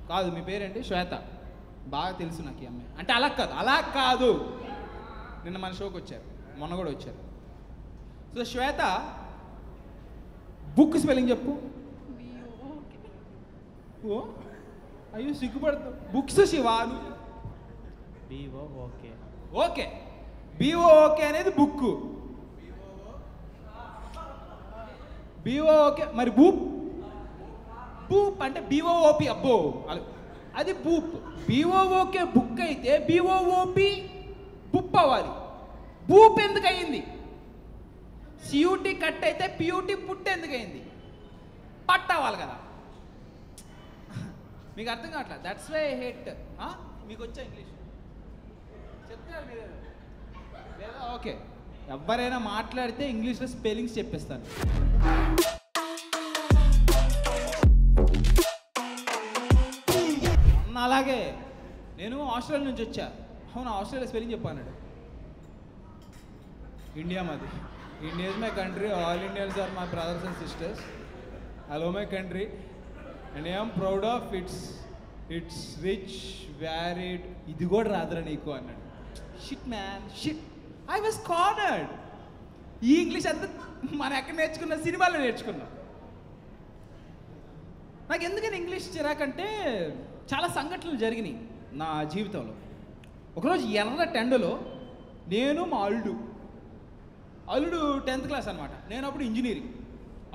కాదు మీ పేరేంటి? శ్వేత. బాగా తెలుసు నాకు ఈ అమ్మాయి. అంటే అలా కాదు నిన్న మన షోకి వచ్చారు, మొన్న కూడా వచ్చారు. సో శ్వేత, బుక్ స్పెల్లింగ్ చెప్పు. ఓ అయ్యో సిగ్గుపడుతు. బుక్స్ శివాను. ఓకే ఓకే, BOOK అనేది బుక్. BOOK. మరి బూప్ అంటే BOOP. అబ్బో అది బూప్. BOOK బుక్ అయితే BOOP బుప్ అవ్వాలి. బూప్ ఎందుకు అయింది? CUT కట్ అయితే PUT పుట్ ఎందుకు అయింది? పట్ అవ్వాలి కదా. మీకు అర్థం కావట్లేదు. That's why I hate. మీకు వచ్చా ఇంగ్లీష్? చెప్తారు మీరు లేదా? ఓకే, ఎవరైనా మాట్లాడితే ఇంగ్లీష్లో స్పెల్లింగ్స్ చెప్పిస్తాను. అలాగే నేను ఆస్ట్రేలియా నుంచి వచ్చా. అవును, ఆస్ట్రేలియా స్పెల్లింగ్ చెప్పాను. ఇండియా మాది. India is my country. All Indians are my brothers and sisters. I love my country and I'm proud of its rich, varied. ఇది కూడా రాదురా నీకు అన్నాడు. Shit man, shit. I was cornered. ఈ English అంతా మనం ఎక్కడ నేర్చుకున్నా? సినిమాలో నేర్చుకున్నాం. నాకు ఎందుకని ఇంగ్లీష్ చిరాకంటే చాలా సంఘటనలు జరిగినాయి నా జీవితంలో. ఒకరోజు ఎర్ర టెండలో నేను మా అల్లుడు 10th క్లాస్ అనమాట. నేను అప్పుడు ఇంజనీరింగ్.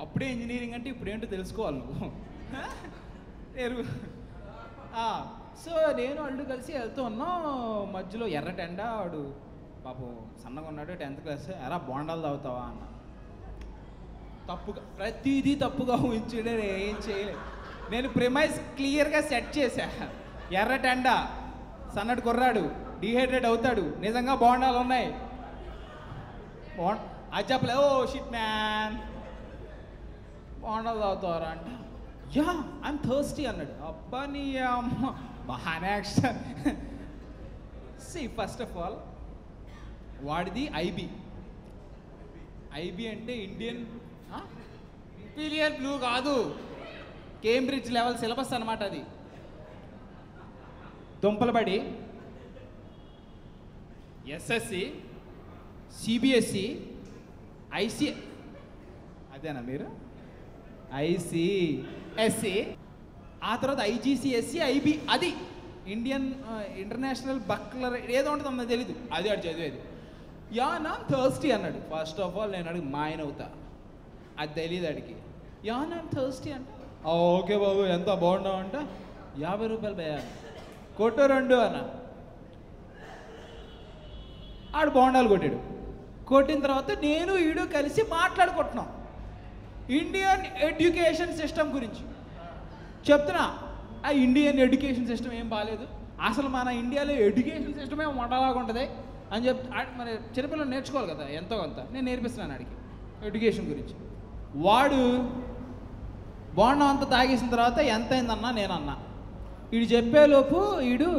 అప్పుడే ఇంజనీరింగ్ అంటే ఇప్పుడు ఏంటో తెలుసుకోవాలి నువ్వు. సో నేను అల్లుడు కలిసి వెళ్తూ ఉన్నాం. మధ్యలో ఎర్ర టెండ. వాడు పాపం సన్నగా ఉన్నాడు, 10th క్లాస్. ఎరా బోండాలు తాగుతావా అన్న. తప్పుగా, ప్రతిదీ తప్పుగా ఊహించడే. ఏం చేయలేదు. నేను ప్రిమైస్ క్లియర్గా సెట్ చేశా. ఎర్ర టెండ, సన్నటి కుర్రాడు, డిహైడ్రేట్ అవుతాడు, నిజంగా బోండాలు ఉన్నాయి. అది చెప్పలే. ఓ షిట్ మ్యాన్, బోండాలు తాగుతావరా అంట. యా ఐఎమ్ థర్స్టీ అన్నాడు. అబ్బా నీ అమ్మ, బాగానే యాక్షన్. ఫస్ట్ ఆఫ్ ఆల్ వాడిది IB అంటే ఇండియన్ ఇంపీరియల్ బ్లూ కాదు, కేంబ్రిడ్జ్ లెవెల్ సిలబస్ అనమాట. అది దుంపలబడి SSC, CBSE, IC. అదేనా మీరు? ICSE, ఆ తర్వాత IGCSE, IB. అది ఇండియన్ ఇంటర్నేషనల్ బక్లర్ ఏదో ఉంటుంది అన్నది తెలీదు. అది అడు చదివేది. యా నా థర్స్టీ అన్నాడు. ఫస్ట్ ఆఫ్ ఆల్ నేను అడిగి మాయన అవుతా. అది తెలియదు అడిగి. యా నా థర్స్టీ అంటే ఓకే బాబు ఎంత బాగుంటావు అంట. 50 రూపాయలు భయా కొట్టు 2 అన్న. ఆడు బోండాలు కొట్టాడు. కొట్టిన తర్వాత నేను ఈడు కలిసి మాట్లాడుకుంటున్నాం ఇండియన్ ఎడ్యుకేషన్ సిస్టమ్ గురించి. చెప్తున్నా, ఆ ఇండియన్ ఎడ్యుకేషన్ సిస్టమ్ ఏం బాగాలేదు, అసలు మన ఇండియాలో ఎడ్యుకేషన్ సిస్టమ్ ఏమో మొట్టలాగా ఉంటుంది అని మరి చిన్నపిల్లలు నేర్చుకోవాలి కదా ఎంతో కొంత. నేను నేర్పిస్తున్నాను ఆడికి ఎడ్యుకేషన్ గురించి. వాడు బోండం అంతా తాగేసిన తర్వాత ఎంత అయిందన్నా నేను అన్నా. వీడు చెప్పేలోపు వీడు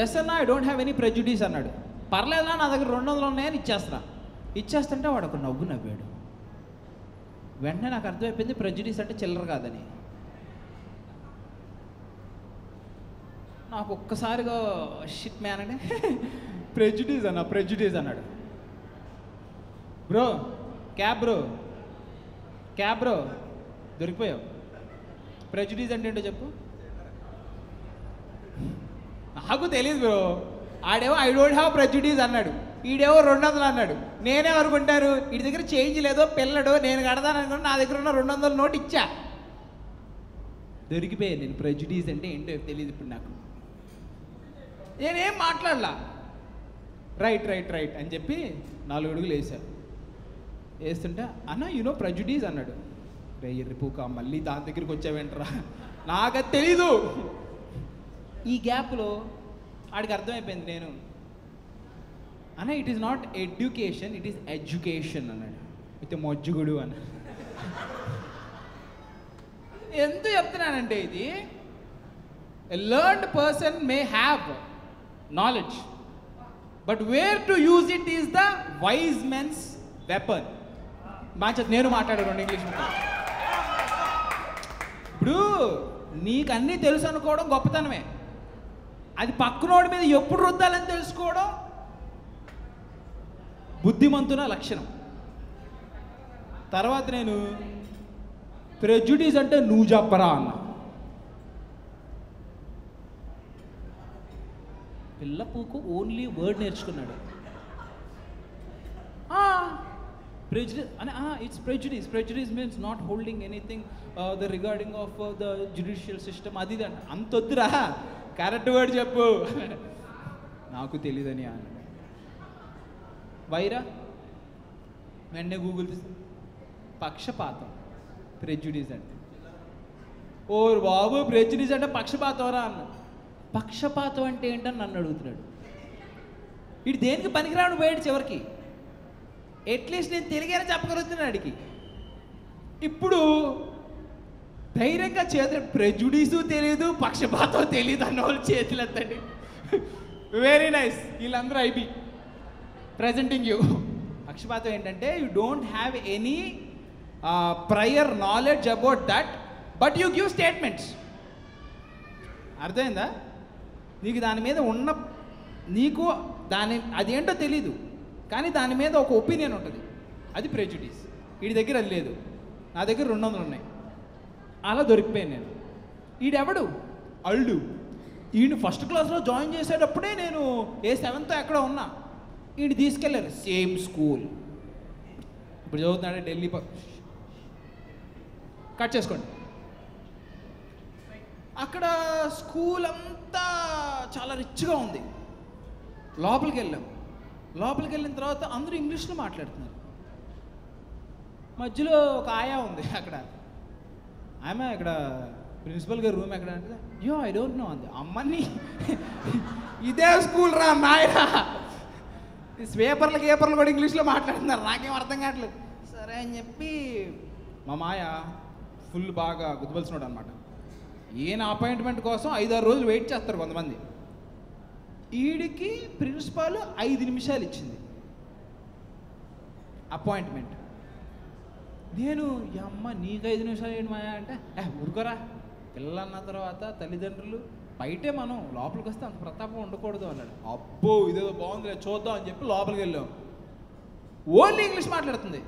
ఎస్ అన్నా I don't have any prejudice అన్నాడు. పర్లేదన్నా నా దగ్గర 200 ఉన్నాయని ఇచ్చేస్తుంటే వాడు ఒక నవ్వాడు. వెంటనే నాకు అర్థమైపోయింది ప్రెజుడీస్ అంటే చిల్లర కాదని. నాకు ఒక్కసారిగా షిట్ మ్యాన్ అంటే ప్రెజుడీస్ అన్నాడు. బ్రో క్యాబ్ బ్రో దొరికిపోయావు. ప్రెజుడీస్ అంటే ఏంటో చెప్పు. నాకు తెలియదు బ్రో. ఆడేమో ఐ డోంట్ హ్యావ్ ప్రెజుడీస్ అన్నాడు, ఈడేమో 200 అన్నాడు. నేనే అనుకుంటారు వీడి దగ్గర చేంజ్ లేదో పిల్లడు, నేను కడతాను అనుకున్నా. నా దగ్గర ఉన్న 200 నోట్ ఇచ్చా. దొరికిపోయాను నేను. ప్రెజుడీస్ అంటే ఏంటో తెలియదు ఇప్పుడు నాకు. నేనేం మాట్లాడలా. రైట్ అని చెప్పి 4 అడుగులు వేశాను. వేస్తుంటే అన్న యూనో ప్రెజుడీస్ అన్నాడు. ఎర్రిపూక మళ్ళీ దాని దగ్గరికి వచ్చావేంట్రా, నాకది తెలీదు. ఈ గ్యాప్లో ఆడికి అర్థమైపోయింది నేను అన్న it is not education, it is education అన్నాడు. అయితే మొజ్జుగుడు అన్న. ఎంత చెప్తున్నానంటే ఇది a learned person may have knowledge but where to use it is the wise men's weapon. నేను మాట్లాడాను ఇంగ్లీష్. ఇప్పుడు నీకు అన్నీ తెలుసు అనుకోవడం గొప్పతనమే. అది పక్కనోడి మీద ఎప్పుడు రుద్దాలని తెలుసుకోవడం బుద్ధిమంతున లక్షణం. తర్వాత నేను ప్రెజుడిస్ అంటే నువ్వు చెప్పరా అన్న. పిల్ల పూకు ఓన్లీ వర్డ్ నేర్చుకున్నాడు. Prejudice, it's prejudice. Prejudice means not holding anything the regarding of the judicial system. అది అంతొద్దురా, కరెక్ట్ వర్డ్ చెప్పు. నాకు తెలియదని అన్న. వైరా వెంటనే గూగుల్ పక్షపాతం ప్రెజుడిస్ అంటే. ఓ బాబు, ప్రెజుడిస్ అంటే పక్షపాతంరా అన్న. పక్షపాతం అంటే ఏంటని నన్ను అడుగుతున్నాడు. వీడు దేనికి పనికిరాడు పోయాడు చివరికి. అట్లీస్ట్ నేను తెలుగైనా చెప్పగలుగుతున్నాను అడిగి. ఇప్పుడు ధైర్యంగా చేతులు ప్రెజుడిసు తెలియదు, పక్షపాతం తెలియదు అన్న వాళ్ళు చేతులు ఎత్తండి. Very nice. వీళ్ళందరూ ఐబీ ప్రెజెంటింగ్ యూ. పక్షపాతం ఏంటంటే you don't have any prior knowledge about that, but you give statements. అర్థమైందా? నీకు దాని మీద ఉన్న నీకు అదేంటో తెలీదు, కానీ దాని మీద ఒక ఒపీనియన్ ఉంటుంది. అది ప్రెజుడిస్. వీడి దగ్గర అది లేదు, నా దగ్గర 200 ఉన్నాయి. అలా దొరికిపోయాను నేను. ఈడెవడు అల్లు. ఈయన ఫస్ట్ క్లాస్లో జాయిన్ చేసేటప్పుడే నేను ఏ 7th ఎక్కడో ఉన్నా. ఈయన తీసుకెళ్ళారు సేమ్ స్కూల్. ఇప్పుడు చదువుతున్నాడే ఢిల్లీ. కట్ చేసుకోండి. అక్కడ స్కూల్ అంతా చాలా రిచ్గా ఉంది. లోపలికి వెళ్ళిన తర్వాత అందరూ ఇంగ్లీష్లో మాట్లాడుతున్నారు. మధ్యలో ఒక ఆయా ఉంది అక్కడ. ఆమె ఇక్కడ ప్రిన్సిపల్ గారి రూమ్ ఎక్కడ అంటే, ఐ డోంట్ నో అంది. అమ్మని ఇదే స్కూల్ రా నాయన, పేపర్లు కూడా ఇంగ్లీష్లో మాట్లాడుతున్నారు. నాకేం అర్థం కావట్లేదు. సరే అని చెప్పి మా మాయ ఫుల్ బాగా గుర్తుపలిసినాడు అనమాట. ఈయన అపాయింట్మెంట్ కోసం 5-6 రోజులు వెయిట్ చేస్తారు కొంతమంది. ఈడికి ప్రిన్సిపాల్ 5 నిమిషాలు ఇచ్చింది అపాయింట్మెంట్. నేను అమ్మ నీకు 5 నిమిషాలు ఏంటి మాయా అంటే, ఊరుకోరా, పిల్లలన్న తర్వాత తల్లిదండ్రులు బయటే, మనం లోపలికి వస్తే అంత ప్రతాపం ఉండకూడదు అన్నాడు. అబ్బో ఇదేదో బాగుంది చూద్దాం అని చెప్పి లోపలికి వెళ్ళాం. ఓన్లీ ఇంగ్లీష్ మాట్లాడుతుంది.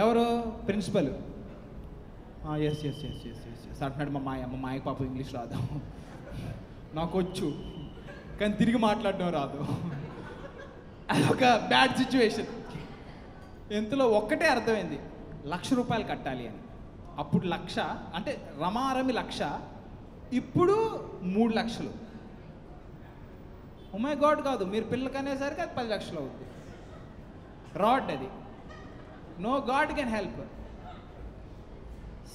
ఎవరు? ప్రిన్సిపల్. ఎస్ అంటున్నాడు. మా మాయకు పాపం ఇంగ్లీష్ రాదు, నాకు వచ్చు, కానీ తిరిగి మాట్లాడడం రాదు. అదొక బ్యాడ్ సిచ్యువేషన్. ఎంతలో ఒక్కటే అర్థమైంది, 1,00,000 రూపాయలు కట్టాలి అని. అప్పుడు 1,00,000 అంటే రమారమి 1,00,000, ఇప్పుడు 3 లక్షలు. ఓ మై గాడ్ కాదు, మీరు పిల్లకి అనేసరికి అది 10 లక్షలు అవుతుంది. రాడ్ అది. No god can help.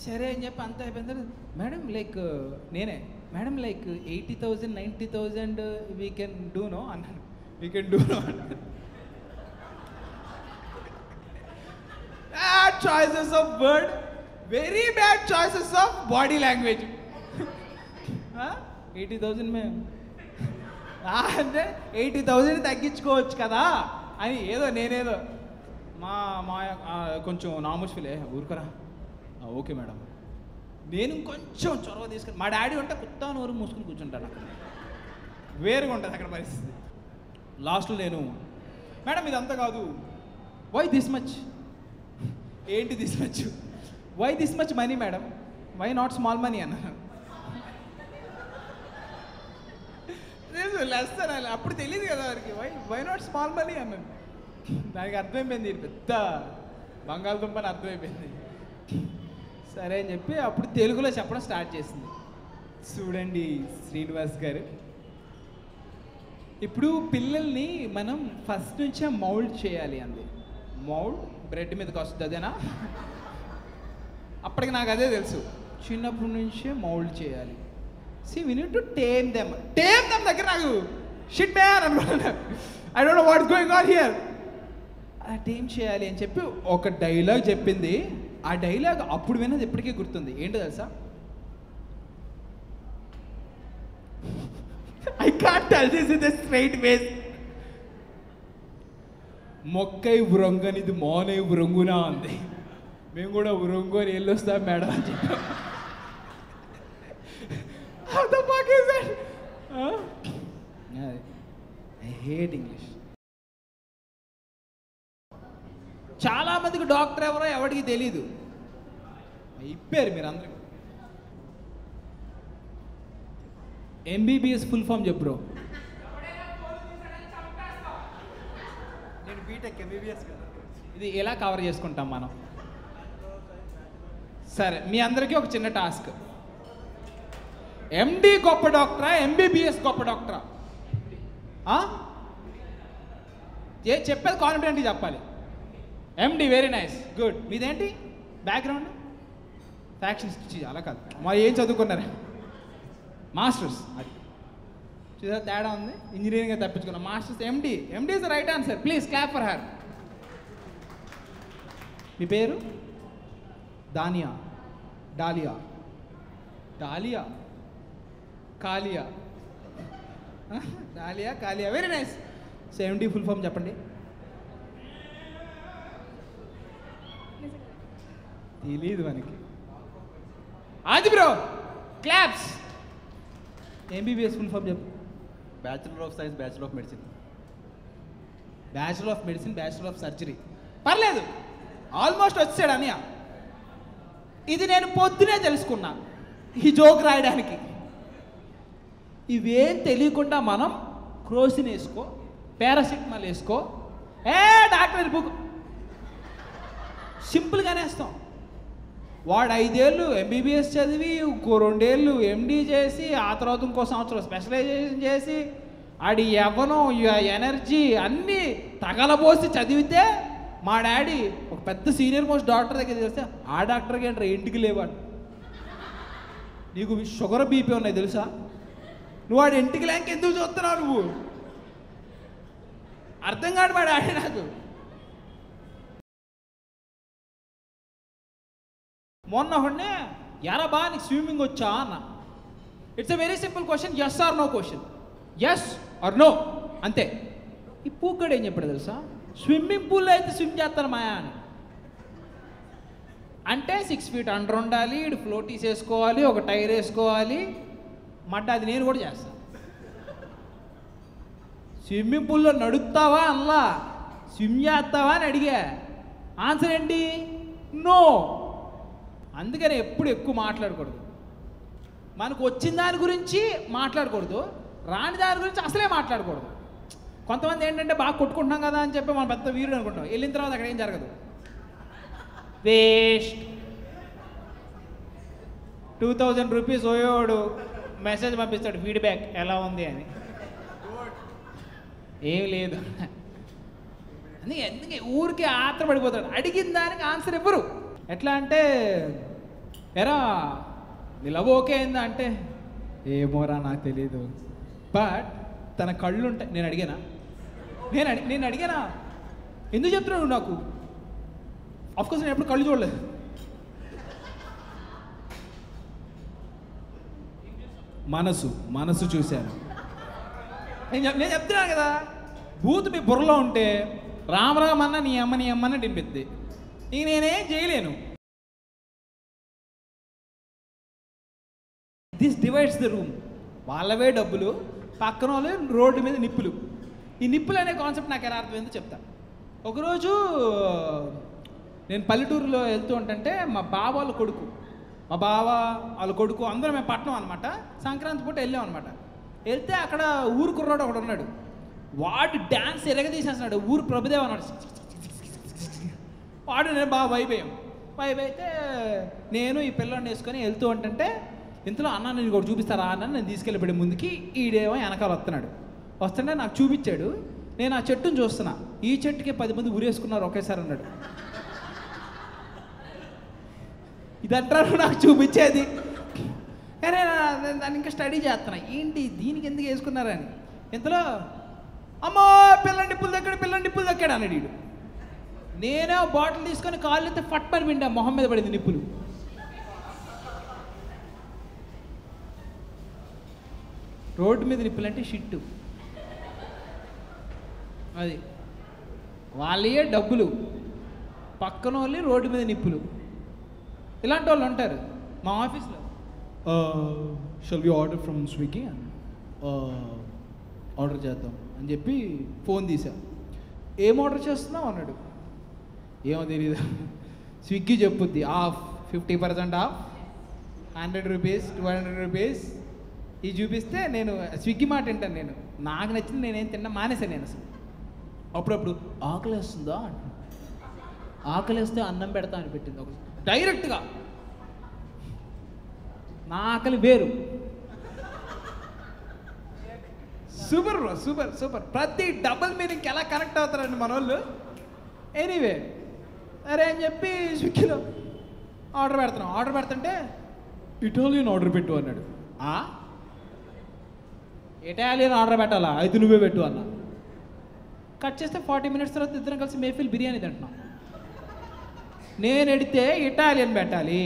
సరే అని చెప్పి అంత అయిపోయింది. మేడం లైక్ నేనే madam like 80,000 90,000 we can do no అన్నాను. వీ కెన్ డూ నో అన్నాను. Bad choices of word, very bad choices of body language. 80,000 మేము అంటే 80,000 తగ్గించుకోవచ్చు కదా అని నేనేదో మా కొంచెం నామూసులే ఊరుకరా. Okay madam. నేను కొంచెం చొరవ తీసుకుని, మా డాడీ ఉంటే కుత్తా నోరు మూసుకుని కూర్చుంటాను అక్కడ. వేరుగా ఉంటుంది అక్కడ పరిస్థితి. లాస్ట్లో నేను, మేడం ఇదంతా కాదు, వై దిస్ మచ్. ఏంటి this much? Why this much money madam, why not small money అన్నాను. లెస్ అనాలి, అప్పుడు తెలియదు కదా వారికి. వై నాట్ స్మాల్ మనీ అన్నాను. దానికి అర్థమైపోయింది, పెద్ద బంగాళదుంపని అర్థమైపోయింది. సరే అని చెప్పి అప్పుడు తెలుగులో చెప్పడం స్టార్ట్ చేసింది. చూడండి శ్రీనివాస్ గారు, ఇప్పుడు పిల్లల్ని మనం ఫస్ట్ నుంచే మౌల్డ్ చేయాలి అంది. మౌల్డ్ బ్రెడ్ మీదకి వస్తుంది, అదేనా? అప్పటికి నాకు అదే తెలుసు, చిన్నప్పటి నుంచే మౌల్డ్ చేయాలి. We need to tame them. దగ్గర నాకు షిట్ మ్యాన్ అనుకున్నాను. I don't know what's going on here. అలా టేమ్ చేయాలి అని చెప్పి ఒక డైలాగ్ చెప్పింది. ఆ డైలాగ్ అప్పుడు విన్నది ఇప్పటికీ గుర్తుంది. ఏంటో తెలుసా? I can't tell this with a straight face. మొక్కై ఉరంగనిది మోనై ఉరంగునా అంది. మేము కూడా ఉరంగు అని వెళ్ళొస్తాం మేడం అని చెప్పాం. Hate English. చాలామందికి డాక్టర్ ఎవరో ఎవరికి తెలీదు. అయిపోయారు మీరు అందరికి. ఎంబీబీఎస్ ఫుల్ ఫామ్ చెప్పు బ్రో. నేను బీటెక్ ఎంబీబీఎస్ కదా. ఇది ఎలా కవర్ చేసుకుంటాం మనం? సరే, మీ అందరికీ ఒక చిన్న టాస్క్. ఎండి గొప్ప డాక్టరా, ఎంబీబీఎస్ గొప్ప డాక్టరా? చెప్పేది కాన్ఫిడెంట్గా చెప్పాలి. MD, very nice, good. మీదేంటి బ్యాక్గ్రౌండ్? ఫ్యాక్షన్స్. అలా కాదు, మరి ఏం చదువుకున్నారు? మాస్టర్స్. అది చూసా తేడా ఉంది. ఇంజనీరింగ్ తప్పించుకున్నాం. Masters. MD. MD is the right answer. Please clap for her. మీ పేరు? Dania, Dalia, Dalia, Kalia, Dalia, Kalia, very nice. So MD full form చెప్పండి. తెలీదు మనకి. అది bro, claps. MBBS full form చెప్పు. Bachelor of science, bachelor of medicine. Bachelor of medicine, bachelor of surgery. పర్లేదు, almost వచ్చాడు అన్నయ్య. ఇది నేను పొద్దునే తెలుసుకున్నా ఈ జోక్ రాయడానికి. ఇవేం తెలియకుండా మనం క్రోసిన్ వేసుకో, పారాసిటమాల్ వేసుకో, డాక్టర్ బుక్ సింపుల్గానే వేస్తాం. వాడు 5 ఏళ్ళు ఎంబీబీఎస్ చదివి, ఇంకో 2 ఏళ్ళు ఎండీ చేసి, ఆ తర్వాత ఇంకో సంవత్సరం స్పెషలైజేషన్ చేసి, ఆడి యవ్వనం, ఎనర్జీ అన్నీ తగలబోసి చదివితే మా డాడీ ఒక పెద్ద సీనియర్ మోస్ట్ డాక్టర్ దగ్గర తెలిస్తే, ఆ డాక్టర్కి ఏంట్రా ఇంటికి లేవాడు, నీకు షుగర్ బీపీ ఉన్నాయి తెలుసా, నువ్వు వాడు ఇంటికి లేక ఎందుకు చూస్తున్నావు నువ్వు? అర్థం కాదు మా డాడీ నాకు. మొన్న ఒకనే, ఎరా బా నీకు స్విమ్మింగ్ వచ్చా అన్న. It's a very simple question, yes or no question. Yes or no అంతే. ఈ పూక్కడు ఏం చెప్పాడు తెలుసా? స్విమ్మింగ్ పూల్లో అయితే స్విమ్ చేస్తాను మాయా అని. అంటే 6 feet అండర్ ఉండాలి, ఇటు ఫ్లోటీస్ వేసుకోవాలి, ఒక టైర్ వేసుకోవాలి, మడ్డ. అది నేను కూడా చేస్తాను. స్విమ్మింగ్ పూల్లో నడుపుతావా అల్లా, స్విమ్ చేస్తావా అని అడిగా. ఆన్సర్ ఏంటి? నో. అందుకని ఎప్పుడు ఎక్కువ మాట్లాడకూడదు. మనకు వచ్చిన దాని గురించి మాట్లాడకూడదు, రాని దాని గురించి అసలే మాట్లాడకూడదు. కొంతమంది ఏంటంటే బాగా కొట్టుకుంటున్నాం కదా అని చెప్పి మనం పెద్ద వీరుడు అనుకుంటాం, వెళ్ళిన తర్వాత అక్కడ ఏం జరగదు, వేస్ట్. 2000 రూపీస్ ఓయోడు మెసేజ్ పంపిస్తాడు, ఫీడ్బ్యాక్ ఎలా ఉంది అని. ఏం లేదు. అందుకే ఊరికే ఆత్రపడిపోతాడు. అడిగిన దానికి ఆన్సర్ ఇవ్వరు. ఎట్లా అంటే, ఎరా నీ లవ్ ఓకే అయిందా అంటే, ఏమోరా నాకు తెలీదు, బట్ తన కళ్ళు ఉంటాయి. నేను అడిగానా ఎందుకు చెప్తున్నావు నాకు? ఆఫ్కోర్స్ నేను ఎప్పుడు కళ్ళు చూడలేదు. మనసు చూశాను. నేను చెప్తున్నాను కదా, బూత్ మీ బుర్రలో ఉంటే రామరామన్న నీ అమ్మని డింపిద్ది. ఇంక నేనేం చేయలేను. This divides the room. వాళ్ళవే డబ్బులు, పక్కన వాళ్ళే రోడ్డు మీద నిప్పులు. ఈ నిప్పులు అనే కాన్సెప్ట్ నాకు ఎలా అర్థమైందో చెప్తా. ఒకరోజు నేను పల్లెటూరులో వెళ్తూ ఉంటుంటే మా బావ వాళ్ళ కొడుకు అందరం మేము పట్నం అనమాట. సంక్రాంతి పూట వెళ్ళాం అనమాట. వెళ్తే అక్కడ ఊరు కుర్రాడు ఒకడు ఉన్నాడు. వాడు డ్యాన్స్ ఎరగదీసేస్తున్నాడు. ఊరు ప్రభుదేవ్ అన్నాడు. వాడు నేను బాగా వైబ్ అయితే నేను ఈ పిల్లని వేసుకొని వెళ్తూ ఉంటుంటే, ఇంతలో అన్న నేను కూడా చూపిస్తారా అన్న, నేను తీసుకెళ్ళిపోయి ముందుకి. ఈడేమో వెనకాల వస్తుంటే నాకు చూపించాడు. నేను ఆ చెట్టును చూస్తున్నా, ఈ చెట్టుకి 10 మంది ఊరేసుకున్నారు ఒకేసారి అన్నాడు. ఇదంటారు నాకు చూపించేది. కానీ దాన్ని ఇంకా స్టడీ చేస్తున్నా, ఏంటి దీనికి ఎందుకు వేసుకున్నారని. ఇంతలో అమ్మో పిల్లని నిప్పులు దక్కాడు అన్నాడు వీడు. నేనే బాటిల్ తీసుకొని కాళ్ళు ఎత్తే ఫట్మని పిండా, మొహం మీద పడింది నిప్పులు. రోడ్డు మీద నిప్పులు అంటే షిట్టు. అది వాళ్ళే డబ్బులు, పక్కన వాళ్ళు రోడ్డు మీద నిప్పులు. ఇలాంటి వాళ్ళు ఉంటారు మా ఆఫీస్లో. Shall we order from Swiggy అని ఆర్డర్ చేద్దాం అని చెప్పి ఫోన్ తీసా. ఏం ఆర్డర్ చేస్తున్నావు అన్నాడు. ఏమో తెలియదు, స్విగ్గీ చెప్పుద్ది ఆఫ్ 50% ఆఫ్, 100 రూపీస్ 200 రూపీస్ ఇది చూపిస్తే నేను స్విగ్గీ మాట వింటాను. నేను నాకు నచ్చింది నేనేం తిన్నా మానేసాను. నేను అసలు అప్పుడప్పుడు ఆకలి వేస్తుందా అంట, ఆకలి వేస్తే అన్నం పెడతా అని పెట్టింది ఒక డైరెక్ట్గా. నా ఆకలి వేరు. Super bro, super super. ప్రతి డబుల్ మీనింగ్కి ఎలా కనెక్ట్ అవుతారండి మన వాళ్ళు. ఎనీవే అరే అని చెప్పి స్విగ్గీలో ఆర్డర్ పెడుతున్నాం. ఆర్డర్ పెడుతుంటే ఇటాలియన్ ఆర్డర్ పెట్టు అన్నాడు. ఇటాలియన్ ఆర్డర్ పెట్టాలా, అయితే నువ్వే పెట్టు అన్నా. కట్ చేస్తే 40 మినిట్స్ తర్వాత ఇద్దరం కలిసి మేఫిల్ బిర్యానీ తింటున్నాం. నేను ఎడితే ఇటాలియన్ పెట్టాలి,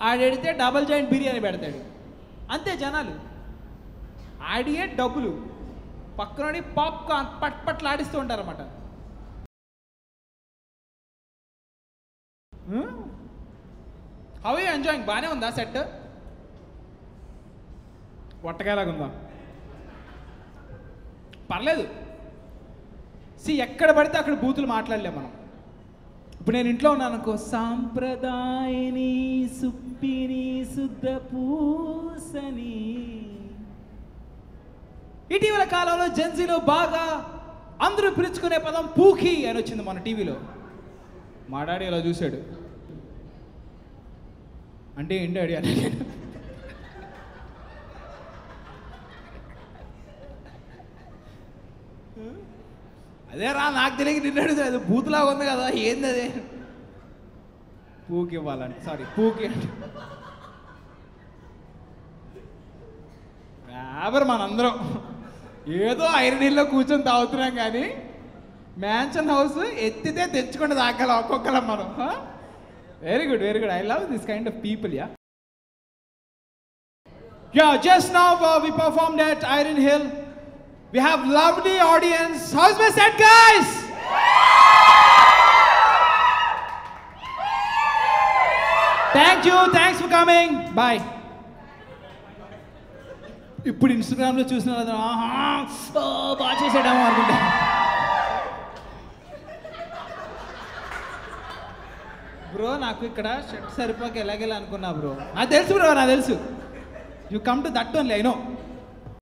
ఆడెడితే డబల్ జాయింట్ బిర్యానీ పెడతాడు. అంతే జనాలు. ఆడియే డబ్బులు, పక్కనోడి పాప్కార్న్ పట్పట్లు ఆడిస్తూ ఉంటారన్నమాట. How you enjoying? బాగానే ఉందా సెట్? వట్టకాయలాగుందా? పర్లేదు. ఎక్కడ పడితే అక్కడ బూతులు మాట్లాడలేం మనం. ఇప్పుడు నేను ఇంట్లో ఉన్నాను అనుకో, సాంప్రదాయని సుప్పిని శుద్ధ పూసని. ఇటీవల కాలంలో జెన్జీలో బాగా అందరూ పిలుచుకునే పదం పూకి అని వచ్చింది మన టీవీలో. మా డాడీ ఇలా చూశాడు, అంటే ఏంటి డాడీ అని. అదే రా, నాకు తెలియక నిన్నాడు, అది బూతులాగా ఉంది కదా, ఏంది అదే. పూకి ఇవ్వాలంటే, సారీ పూకి అంటే మనందరం ఏదో ఐరన్ హిల్లో కూర్చొని తాగుతున్నాం, కానీ మ్యాన్షన్ హౌస్ ఎత్తితే తెచ్చుకుంటే తాగాల ఒక్కొక్కలం మనం. Very good, very good. I love this kind of people. Yeah, just now we performed at Iron Hill. We have lovely audience. How's my set, guys? Thank you, thanks for coming. Bye. ఇప్పుడు ఇన్స్టాగ్రామ్లో చూసిన బాగా చేసాడేమో అనుకుంటా. Bro నాకు ఇక్కడ shirt సరిపోక ఎలాగెలా అనుకున్నా bro. నాకు తెలుసు బ్రో, నాకు తెలుసు. You come to that only, I know.